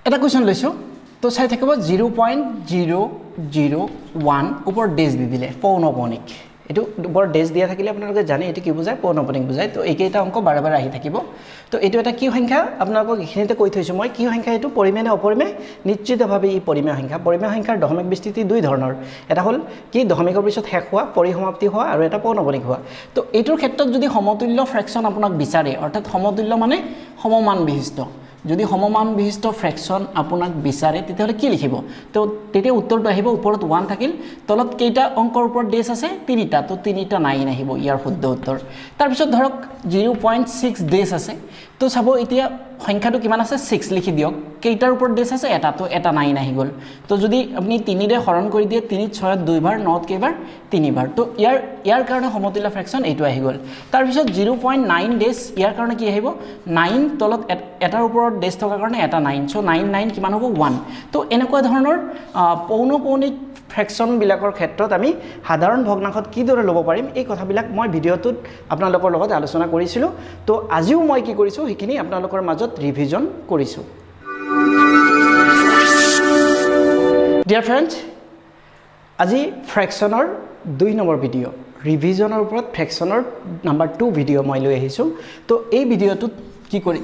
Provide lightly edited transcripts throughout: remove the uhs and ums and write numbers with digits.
এটা কুৱেশ্যন লৈছোঁ তো চাই থাকিব 0.001 ওপৰত ডেজ দি দিলে পৌনপণিক এটো ওপৰত ডেজ দিয়া থাকিলে আপোনালোকে জানে এটো কি বুজায় পৌনপণিক বুজায় তো এইকেইটা অংক বাৰে বাৰে আহি থাকিব তো এটো এটা কি সংখ্যা আপোনালোকক এখিনিতে কৈ থৈছো মই কি সংখ্যা এটো পৰিমেয় নে অপৰিমেয় নিশ্চিতভাৱে ই পৰিমেয় সংখ্যাৰ দশমিক বিস্তৃতি দুই ধৰণৰ এটা হল কি দশমিকৰ পিছত শেষ হোৱা পৰিসমাপ্তি হোৱা আৰু এটা পৌনপণিক হোৱা তো এইটোৰ ক্ষেত্ৰত যদি সমতুল্য ফ্ৰেকশন আপোনাক বিচাৰে অৰ্থাৎ সমতুল্য মানে সমমান বিশিষ্ট যদি সমমান বিশিষ্ট ফ্ৰেকশন আপোনাক বিচাৰে তেতিয়াহলে কি লিখিব তো তেতিয়া উত্তৰটো আহিব ওপৰত 1 থাকিল তলত কেইটা অংকৰ ওপৰত ডেজ আছে তিনিটা তো তিনিটা নাই নাহিব ইয়াৰ শুদ্ধ উত্তৰ তাৰ পিছত ধৰক 0.6 ডেজ আছে তো চাব এতিয়া সংখ্যাটো কিমান আছে 6 লিখি দিয়ক কেইটাৰ ওপৰত ডেজ আছে এটা তো এটা নাই নাহি গল তো যদি আপুনি 3 ৰে হৰণ কৰি দিয়ে 3 6 2 বাৰ 9 কেইবাৰ 3 বাৰ তো ইয়াৰ কাৰণে সমতুল্য ফ্ৰেকশন এইটো আহি গল তাৰ পিছত 0.9 ডেজ ইয়াৰ কাৰণে কি আহিব 9 তলত এটাৰ ওপৰত ডেজ থকাৰ কাৰণে এটা 9 সো 9 9 কিমান হ'ব 1 তো এনেকুৱা ধৰণৰ পৌনপণিক ফ্ৰেকশন বিলাকৰ ক্ষেত্ৰত আমি সাধাৰণ ভগ্নাংশত কি দৰে লব পাৰিম এই কথাবিলাক মই ভিডিওটোত আপোনালোকৰ লগত আলোচনা কৰিছিলো তো আজিও মই কি কৰিছো হিখিনি আপোনালোকৰ মাজত ৰিভিজন কৰিছো ডিয়াৰ ফ্ৰেণ্ডছ আজি ফ্ৰেকশনৰ 2 নম্বৰ ভিডিও ৰিভিজনৰ ওপৰত ফ্ৰেকশনৰ নাম্বাৰ 2 ভিডিও মই লৈ আহিছো তো এই ভিডিওটোত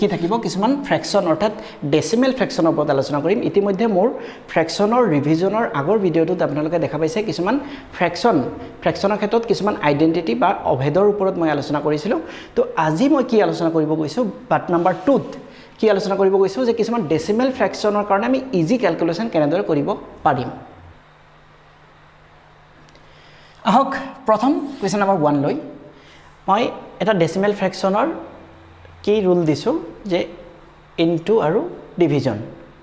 কি থাকিব কিছুমান ফ্ৰেকশন অৰ্থাৎ ডেসিমেল ফ্ৰেকশনৰ ওপৰত আলোচনা কৰিম ইতিমধ্যে মোৰ ফ্ৰেকশনৰ ৰিভিজনৰ আগৰ ভিডিওটোত আপোনালোকে দেখা পাইছে কিছুমান ফ্ৰেকশনৰ ক্ষেত্ৰত কিছুমান আইডেন্টিটি বা অভেদৰ ওপৰত মই আলোচনা কৰিছিলো তো আজি মই কি আলোচনা কৰিব গৈছো পাৰ্ট নাম্বাৰ 2 ত কি আলোচনা কৰিব গৈছো যে কিছুমান ডেসিমেল ফ্ৰেকশনৰ কাৰণে আমি ইজি ক্যালকুলেশন কেনেদৰে কৰিব পাৰিম আহক প্ৰথম কুৱেশ্যন নম্বৰ 1 লৈ মই এটা ডেসিমেল ফ্ৰেকশনৰ কি ৰুল দিছো যে ইনটু আৰু ডিভিজন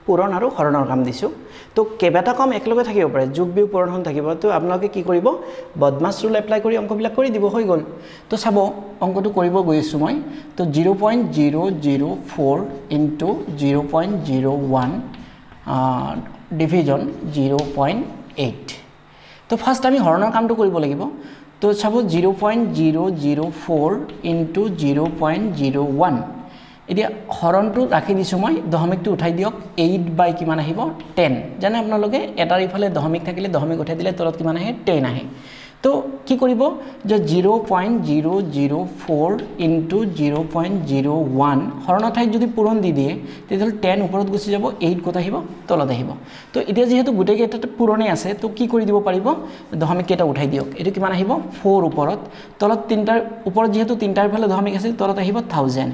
পূৰণ আৰু হৰণৰ কাম দিছো তো কেবাটা কাম একলগে থাকিব পাৰে যোগ বিয়োগ পূৰণ হন থাকিব তো আপোনালোকে কি কৰিব বদমাছ ৰুল এপ্লাই কৰি অংকবিলাক কৰি দিব হৈ গল তো চাব অংকটো কৰিব গৈছো মই তো 0.004 ইনটু 0.01 ডিভিজন 0.8 তো ফাৰ্স্ট আমি হৰণৰ কামটো কৰিব লাগিব তো চাব 0.004 ইনটু 0.01 এতিয়া হৰণটো ৰাখি দিছো মই দশমিকটো উঠাই দিয়ক 8 বাই কিমান আহিব 10 জানে আপোনালোকে এটাৰ ইফালে দশমিক থাকিলে দশমিক উঠাই দিলে তলত কিমান আহে 10 আহে তো কি কৰিব যে 0.004 ইনটু 0.01 হৰণৰ ঠাইত যদি পূৰণ দি দিয়ে তেতিয়াহলে 10 ওপৰত গুচি যাব 8 কত আহিব তলত আহিব তো এতিয়া যেহেতু গুটেই কেইটা পূৰণে আছে তো কি কৰি দিব পাৰিব দশমিক কেইটা উঠাই দিয়ক এটো কিমান আহিব 4 ওপৰত তলত তিনটাৰ ওপৰত যেহেতু তিনটাৰ ইফালে দশমিক আছে তলত আহিব 1000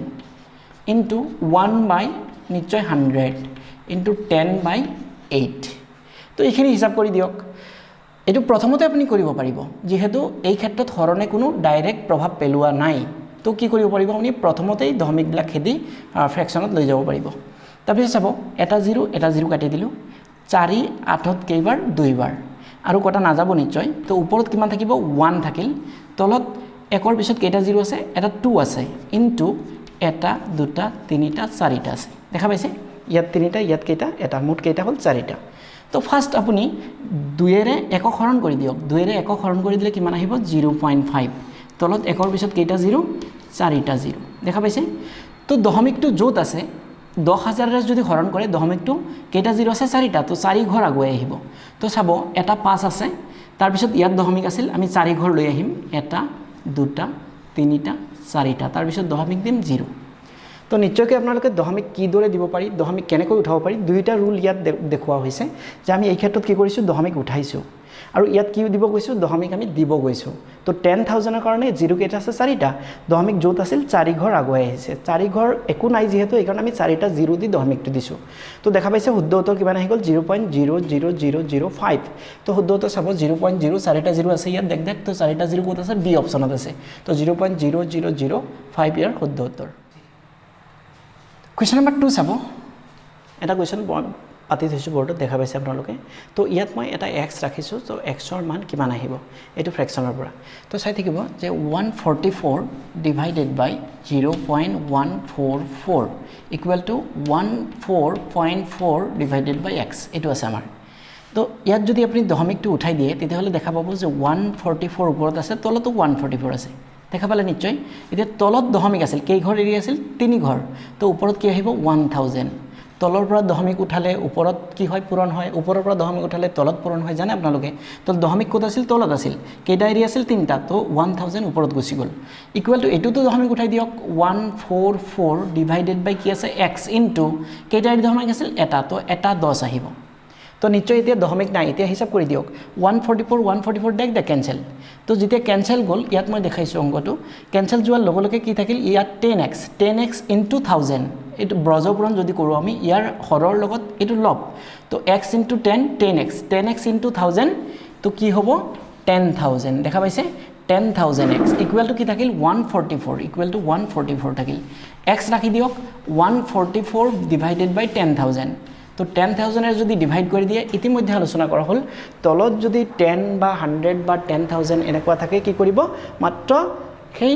ইনটু 1 বাই নিশ্চয় 100 ইনটু 10 বাই 8 তো এইখিনি হিসাব কৰি দিয়ক এটো প্ৰথমতে আপুনি কৰিব পাৰিব যেহেতু এই ক্ষেত্ৰত হৰণে কোনো ডাইৰেক্ট প্ৰভাৱ পেলোৱা নাই তো কি কৰিব পাৰিব আপুনি প্ৰথমতেই দশমিকবিলাক খেদি ফ্ৰেকশনত লৈ যাব পাৰিব তাৰপিছত চাব এটা 0 কাটি দিলো 4 8ত কেইবাৰ 2 বাৰ আৰু কটা নাযাব নিশ্চয় তো ওপৰত কিমান থাকিব 1 থাকিল তলত একৰ পিছত কেইটা 0 আছে এটা 2 আছে ইনটু এটা দুটা তিনিটা চাৰিটা আছে দেখা পাইছে ইয়াত তিনিটা ইয়াত কেইটা এটা মুঠ কেইটা হল চাৰিটা তো ফাৰ্স্ট আপুনি 2 এৰে একক হৰণ কৰি দিয়ক 2 এৰে একক হৰণ কৰি দিলে কিমান আহিব 0.5 তলত একৰ পিছত কেইটা 0 চাৰিটা 0 দেখা পাইছে তো দশমিকটো যত আছে 10000 ৰে যদি হৰণ কৰে দশমিকটো কেইটা 0 আছে চাৰিটা তো 4 ঘৰ আগুৱাই আহিব তো চাব এটা 5 আছে তাৰ পিছত ইয়াত দশমিক আছিল আমি 4 ঘৰ লৈ আহিম এটা দুটা তিনিটা চাৰিটা তাৰ পিছত দশমিক দিম 0 তো নিশ্চয়কৈ আপোনালোকে দশমিক কি দৰে দিব পাৰি দশমিক কেনেকৈ উঠাব পাৰি দুইটা ৰুল ইয়াত দেখুৱা হৈছে যে আমি এই ক্ষেত্ৰত কি কৰিছো দশমিক উঠাইছো আৰু ইয়াত কি দিব গৈছো দশমিক আমি দিব গৈছো তো 10000 ৰ কাৰণে 0 কেইটা আছে চাৰিটা দশমিক যত আছিল 4 ঘৰ আগুৱাই আহিছে 4 ঘৰ একো নাই যেহেতু এই কাৰণে আমি চাৰিটা 0 দি দশমিকটো দিছো তো দেখা পাইছে শুদ্ধ উত্তৰ কিমান আহি গল 0.00005 তো শুদ্ধ উত্তৰ চাব 0.0 চাৰিটা 0 আছে ইয়াত দেখ তো চাৰিটা 0 কত আছে বি অপচনত আছে তো 0.0005 ইয়াৰ শুদ্ধ উত্তৰ Question number 2 চাব এটা কোৱেশ্চন পাতি থৈছো বৰ্ডত দেখা পাইছে আপোনালোকে তো ইয়াত মই এটা x ৰাখিছো তো x ৰ মান কিমান আহিব এটো ফ্ৰেকশনৰ পৰা তো চাই থাকিব যে 144 divided by 0.144 equal to 14.4 divided by x এটো আছে আমাৰ তো ইয়াত যদি আপুনি দশমিকটো উঠাই দিয়ে তেতিয়াহলে দেখা পাব যে 144 ওপৰত আছে তলতো 144 আছে দেখা পালে নিশ্চয় এতিয়া তলত দশমিক আছিল কেই ঘৰ এৰি আছিল 3 ঘৰ তো ওপৰত কি আহিব 1000 তলৰ পৰা দশমিক উঠালে ওপৰত কি হয় পূৰণ হয় ওপৰৰ পৰা দশমিক উঠালে তলত পূৰণ হয় জানে আপোনালোকে তো দশমিক ক'ত আছিল তলত আছিল কেইটা এৰি আছিল তিনিটা তো 1000 ওপৰত গুচি গ'ল ইকুৱেল টু এইটোতো দশমিক উঠাই দিয়ক 144 ডিভাইডেড বাই কি আছে x ইনটু কেইটা এৰি দশমিক আছিল এটা তো এটা 10 আহিব তো নিশ্চয় এতিয়া দশমিক নাই এতিয়া হিসাব কৰি দিয়ক 144 দেখ কেনসেল তো যেতিয়া কেনসেল গ'ল ইয়াত মই দেখাইছো অংকটো কেনসেল যোৱাৰ লগে লগে কি থাকিল ইয়াত 10x ইনটু 1000 এটো ব্ৰজপুৰণ যদি কৰো আমি ইয়াৰ হৰৰ লগত এটো লব তো x ইনটু 10x ইনটু 1000 তো কি হ'ব 10000 দেখা পাইছে 10000x ইকুৱেল টু কি থাকিল 144 ইকুৱেল টু 144 থাকিল x ৰাখি দিয়ক 144 ডিভাইডেড বাই 10000 তো 10000 এৰ যদি ডিভাইড কৰি দিয়ে ইতিমধ্যে আলোচনা কৰা হল তলত যদি 10 বা 100 বা 10000 এনেকুৱা থাকে কি কৰিব মাত্ৰ সেই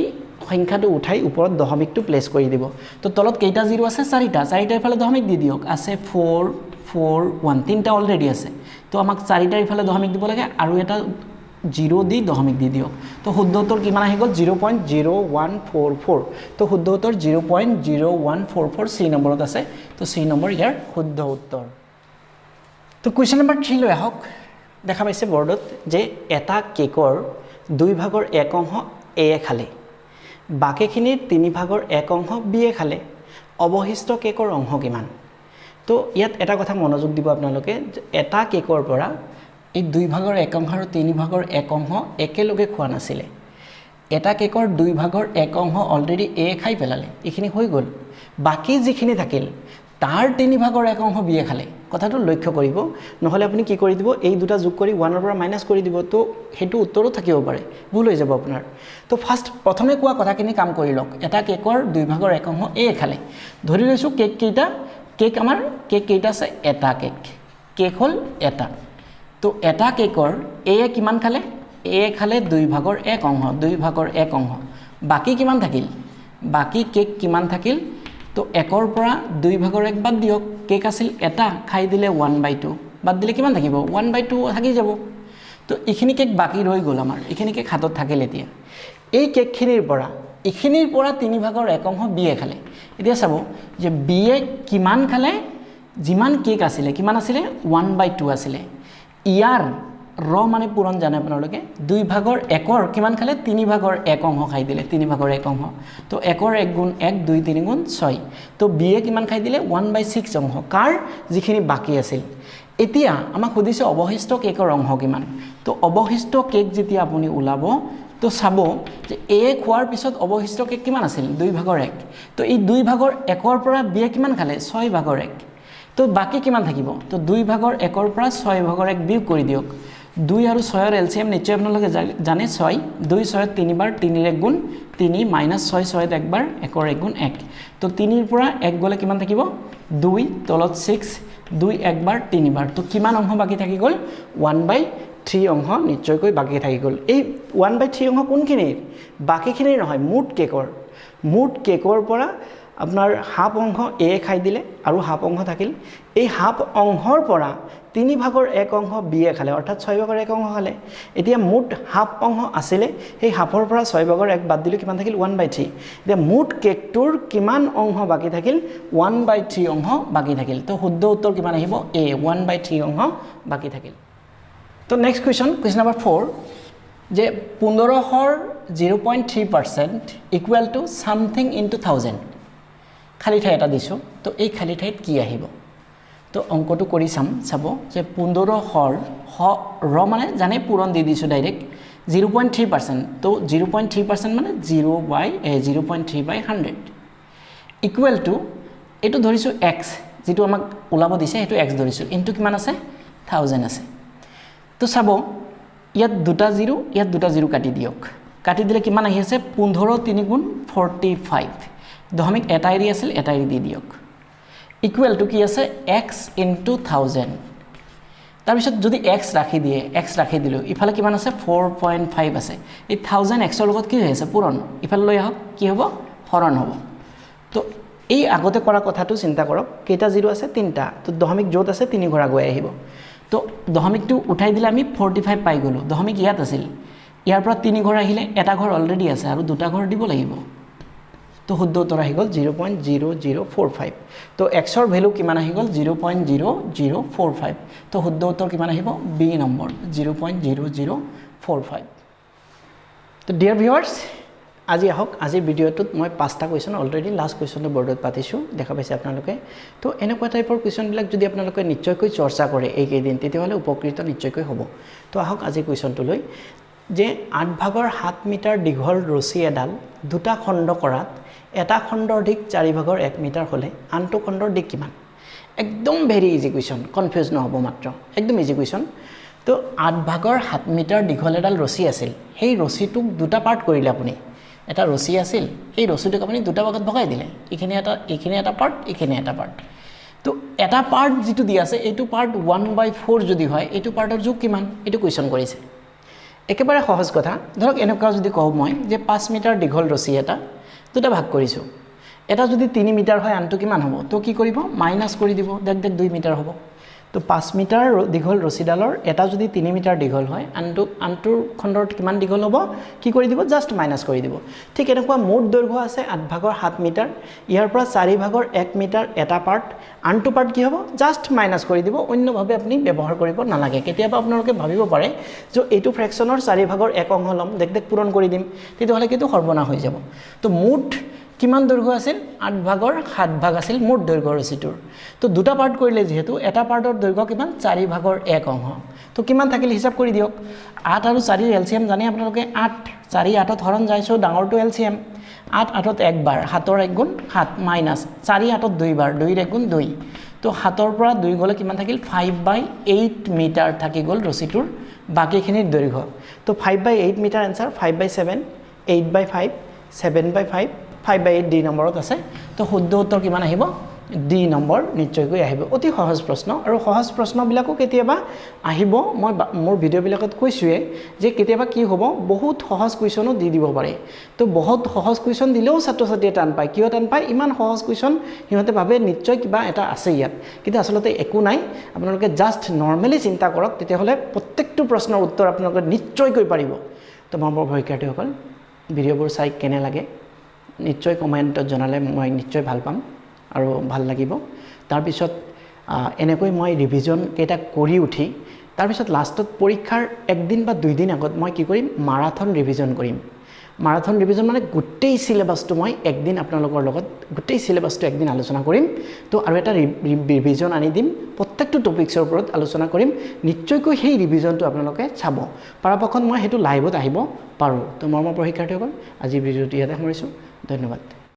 সংখ্যাটো উঠাই ওপৰত দশমিকটো প্লেস কৰি দিব তো তলত কেইটা জিৰো আছে চাৰিটা ইফালে দশমিক দি দিয়ক আছে 4 4 1 তিনটা অলৰেডি আছে তো আমাক চাৰিটাৰ ইফালে দশমিক দিব লাগে আৰু এটা 0 দি দশমিক দি দিয়ক তো শুদ্ধ উত্তৰ কিমান আহি গ'ল 0.0144 তো শুদ্ধ উত্তৰ 0.0144 সি নম্বৰত আছে তো সি নম্বৰ ইয়াৰ শুদ্ধ উত্তৰ তো কোৱেশ্চন নম্বৰ 3 লৈ আহক দেখা পাইছে বৰ্ডত যে এটা কেকৰ দুই ভাগৰ এক অংশ এ খালে বাকিখিনিৰ তিনি ভাগৰ এক অংশ বি এ খালে অৱশিষ্ট কেকৰ অংশ কিমান তো ইয়াত এটা কথা মনোযোগ দিব আপোনালোকে এটা কেকৰ পৰা এই দুই ভাগৰ এক অংশ আৰু তিনি ভাগৰ এক অংশ একেলগে খোৱা নাছিলে এটা কেকৰ দুই ভাগৰ এক অংশ অলৰেডি এ খাই পেলালে এখিনি হৈ গ'ল বাকি যিখিনি থাকিল তাৰ তিনি ভাগৰ এক অংশ বি এ খালে কথাটো লক্ষ্য কৰিব নহলে আপুনি কি কৰি দিব এই দুটা যোগ কৰি 1 ৰ পৰা মাইনাস কৰি দিব তো হেতু উত্তৰো থাকিব পাৰে ভুল হৈ যাব আপোনাৰ তো ফাৰ্স্ট প্ৰথমে কোৱা কথাখিনি কাম কৰি লওক এটা কেকৰ দুই ভাগৰ এক অংশ এ খালে ধৰি লৈছো কেক কেইটা কেক আমাৰ কেক কেইটা আছে এটা কেক হল এটা তো এটা কেকৰ এ কিমান খালে এ খালে দুই ভাগৰ এক অংশ বাকি কিমান থাকিল বাকি কেক কিমান থাকিল তো একৰ পৰা দুই ভাগৰ এক বাদ দিয়ক কেক আছিল এটা খাই দিলে 1/2 বাদ দিলে কিমান থাকিব 1/2 থাকি যাব তো ইখিনি কেক বাকি ৰৈ গ'ল আমাৰ ইখিনি কেক হাতত থাকিল এতিয়া এই কেকখিনিৰ পৰা তিনি ভাগৰ এক অংশ বি এ খালে এতিয়া চাব যে বি এ কিমান খালে যিমান কেক আছিলে কিমান আছিলে 1/2 আছিলে ইয়াৰ ৰ মানে পূৰণ জানে আপোনালোকে দুই ভাগৰ একৰ কিমান খালে তিনি ভাগৰ এক অংশ খাই দিলে তিনি ভাগৰ এক অংশ তো একৰ 1 গুণ 1 2 3 গুণ 6 তো বি এ কিমান খাই দিলে 1/6 অংশ কাৰ যিখিনি বাকি আছিল এতিয়া আমাক সুধিছে অৱশিষ্ট কেকৰ অংশ কিমান তো অৱশিষ্ট কেক যেতিয়া আপুনি উলাব তো চাব যে এ খোৱাৰ পিছত অৱশিষ্ট কেক কিমান আছিল দুই ভাগৰ 1 তো এই দুই ভাগৰ একৰ পৰা বি এ কিমান খালে 6 ভাগৰ 1 তো বাকি কিমান থাকিব তো দুই ভাগৰ একৰ পৰা 6 ভাগৰ 1 বিয়োগ কৰি দিয়ক 2 আৰু 6 ৰ এলসিএম নিশ্চয় আপোনালোকে জানে 6 2 6 3 বাৰ 3 ৰ 1 গুণ 3 - 6 6 এক বাৰ 1 ৰ 1 গুণ 1 তো 3 ৰ পৰা 1 গলে কিমান থাকিব 2 তলত 6 2 এক বাৰ 3 বাৰ তো কিমান অংশ বাকি থাকি গ'ল 1/3 অংশ নিশ্চয়কৈ বাকি থাকি গ'ল এই 1/3 অংশ কোনখিনিৰ বাকিখিনিৰ নহয় মুঠ কেকৰ পৰা আপোনাৰ হাফ অংশ এ খাই দিলে আৰু হাফ অংশ থাকিল এই হাফ অংশৰ পৰা তিনি ভাগৰ এক অংশ বি এ খালে অৰ্থাৎ 6 ভাগৰ এক অংশ খালে এতিয়া মুঠ হাফ অংশ আছিলে সেই হাফৰ পৰা 6 ভাগৰ এক বাদ দিলে কিমান থাকিল 1/3 এতিয়া মুঠ কেকটোৰ কিমান অংশ বাকি থাকিল 1/3 অংশ বাকি থাকিল তো শুদ্ধ উত্তৰ কিমান আহিব এ 1/3 অংশ বাকি থাকিল তো নেক্সট কোৱেশ্চন নম্বৰ 4 যে 1500 0.3% ইকুৱেল টু সামথিং ইনটু 1000 খালি ঠাই এটা দিছো তো এই খালি ঠাইত কি আহিব তো অঙ্কটো কৰি চাব যে 1500 ৰ মানে জানে পূৰণ দি দিছো ডাইৰেক্ট 0.3% তো 0.3% মানে 0.3/100 ইকুৱেল টু এটো ধৰিছো x যেটো আমাক ওলাব দিছে এটো x ধৰিছো ইনটু কিমান আছে 1000 আছে তো চাব ইয়াত দুটা 0 ইয়াত দুটা 0 কাটি দিয়ক কাটি দিলে কিমান আহি আছে 15 3 গুণ 45 দশমিক এটা এৰি আছিল এটা এৰি দি দিয়ক ইকুৱেল টু কি আছে x ইনটু 1000 তাৰ পিছত যদি x ৰাখি দিলো ইফালে কিমান আছে 4.5 আছে এই 1000 x ৰ লগত কি হৈ আছে পূৰণ ইফালে লৈ আহক কি হ'ব হৰণ হ'ব তো এই আগতে কৰা কথাটো চিন্তা কৰক কেইটা 0 আছে তিনটা তো দশমিক য'ত আছে তিনি ঘৰা গৈ আহিব তো দশমিকটো উঠাই দিলে আমি 45 পাই গলো দশমিক ইয়াত আছিল ইয়াৰ পৰা তিনি ঘৰ আহিলে এটা ঘৰ অলৰেডি আছে আৰু দুটা ঘৰ দিব লাগিব তো শুদ্ধ উত্তৰ আহি গ'ল 0.0045 তো এক্সৰ ভ্যালু কিমান আহি গ'ল 0.0045 তো শুদ্ধ উত্তৰ কিমান আহিব বি নম্বৰ 0.0045 তো ডিয়াৰ ভিউয়াৰ্স আজি আহক আজিৰ ভিডিঅ'টোত মই 5টা কোৱেশ্চন অলৰেডি লাষ্ট কোৱেশ্চনটো বৰ্ডত পাতিছো দেখা পাইছে আপোনালোকে তো এনেকুৱা টাইপৰ কোৱেশ্চনবিলাক যদি আপোনালোকে নিশ্চয়কৈ চৰ্চা কৰে এই কেইদিন তেতিয়াহ'লে উপকৃত নিশ্চয়কৈ হ'ব তো আহক আজি কোৱেশ্চনটো লৈ যে 8 ভাগৰ 7 মিটাৰ দীঘল ৰছী এডাল দুটা খণ্ড কৰাত এটা খণ্ডৰ দিক 4 ভাগৰ 1 মিটাৰ হলে আনটো খণ্ডৰ দিক কিমান একদম ভেৰি ইজি কোৱেশ্চন কনফিউজ নহব মাত্ৰ একদম ইজি কোৱেশ্চন তো 8 ভাগৰ 7 মিটাৰ দীঘল এডাল ৰছী আছিল সেই ৰছীটোক দুটা পাৰ্ট কৰিলে আপুনি এটা ৰছী আছিল এই ৰছীটোক আপুনি দুটা ভাগত ভগাই দিলে এখিনি এটা পাৰ্ট এখিনি এটা পাৰ্ট তো এটা পাৰ্ট যেটো দি আছে এইটো পাৰ্ট 1/4 যদি হয় এইটো পাৰ্টৰ যোগ কিমান এইটো কোৱেশ্চন কৰিছে একেবাৰে সহজ কথা ধৰক এনেকুৱা যদি কও মই যে 5 মিটাৰ দীঘল ৰছী এটা দুটা ভাগ কৰিছো এটা যদি 3 মিটাৰ হয় আনটো কিমান হ'ব তো কি কৰিব মাইনাস কৰি দিব দেখ 2 মিটাৰ হ'ব তো 5 মিটাৰ দীঘল ৰছীডালৰ এটা যদি 3 মিটাৰ দীঘল হয় আনটোৰ খণ্ডৰ কিমান দীঘল হ'ব কি কৰি দিব জাস্ট মাইনাস কৰি দিব ঠিক এনেকুৱা মোট দৈৰ্ঘ্য আছে 8 ভাগৰ 7 মিটাৰ ইয়াৰ পৰা 4 ভাগৰ 1 মিটাৰ এটা পাৰ্ট আনটো পাৰ্ট কি হ'ব জাস্ট মাইনাস কৰি দিব অন্যভাৱে আপুনি ব্যৱহাৰ কৰিব নালাগে কেতিয়াবা আপোনালোকে ভাবিব পাৰে যে এইটো ফ্ৰেকশনৰ 4 ভাগৰ 1 অংশ লম দেখ পূৰণ কৰি দিম তেতিয়াহ'লে কিন্তু সৰ্বনা হৈ যাব তো মোট কিমান দৈৰ্ঘ্য আছিল 8 ভাগৰ 7 ভাগ আছিল মোট দৈৰ্ঘ্য ৰছীটোৰ তো দুটা পাৰ্ট কৰিলে যেহেতু এটা পাৰ্টৰ দৈৰ্ঘ্য কিমান 4 ভাগৰ 1 অংশ তো কিমান থাকিল হিসাব কৰি দিয়ক 8 আৰু 4 ৰ এলসিএম জানে আপোনালোকে 8 4 8ত হৰণ যায় সো ডাঙৰটো এলসিএম 8 8ত একবাৰ 7 ৰ 1 গুণ 7 মাইনাস 4 8ত দুইবাৰ 2 ৰ 1 গুণ 2 তো 7 ৰ পৰা 2 গলে কিমান থাকিল 5/8 মিটাৰ থাকি গল ৰছীটোৰ বাকিখিনিৰ দৈৰ্ঘ্য তো 5/8 মিটাৰ आंसर 5/7 8/5 7/5 5/8 ডি নম্বৰত আছে তো শুদ্ধ উত্তৰ কিমান আহিব ডি নম্বৰ নিশ্চয়কৈ আহিব অতি সহজ প্ৰশ্ন আৰু সহজ প্ৰশ্নবিলাকো কেতিয়াবা আহিব মই মোৰ ভিডিঅ'বিলাকত কৈছোৱে যে কেতিয়াবা কি হ'ব বহুত সহজ কুৱেশ্যনো দি দিব পাৰে তো বহুত সহজ কুৱেশ্যন দিলেও ছাত্ৰ-ছাত্ৰীয়ে টান পায় কিয় টান পায় ইমান সহজ কুৱেশ্যন সিহঁতে ভাবে নিশ্চয় কিবা এটা আছে ইয়াত কিন্তু আসলতে একো নাই আপোনালোকে জাস্ট নৰমালি চিন্তা কৰক তেতিয়াহ'লে প্ৰত্যেকটো প্ৰশ্নৰ উত্তৰ আপোনালোকে নিশ্চয়কৈ পাৰিব তো মোৰ শিক্ষাৰ্থীসকল ভিডিঅ'বোৰ চাই কেনে লাগে নিশ্চয় কমেন্টত জনালে মই নিশ্চয় ভাল পাম আৰু ভাল লাগিব তাৰ পিছত এনেকৈ মই ৰিভিজন কেটা কৰি উঠি তাৰ পিছত লাষ্টত পৰীক্ষাৰ একদিন বা দুই দিন আগত মই কি কৰিম মাৰাথন ৰিভিজন কৰিম মাৰাথন ৰিভিজন মানে গোটেই সিলেবাসটো মই একদিন আপোনালোকৰ লগত গোটেই সিলেবাসটো একদিন আলোচনা কৰিম তো আৰু এটা ৰিভিজন আনি দিম প্ৰত্যেকটো টপিকছৰ ওপৰত আলোচনা কৰিম নিশ্চয়কৈ সেই ৰিভিজনটো আপোনালোকে চাব পৰাপক্ষত মই হেতু লাইভত আহিব পাৰো তো মৰমৰ শিক্ষাৰ্থীসকল আজি ভিডিঅ'টো ইয়াতে সামৰিছো ধন্যবাদ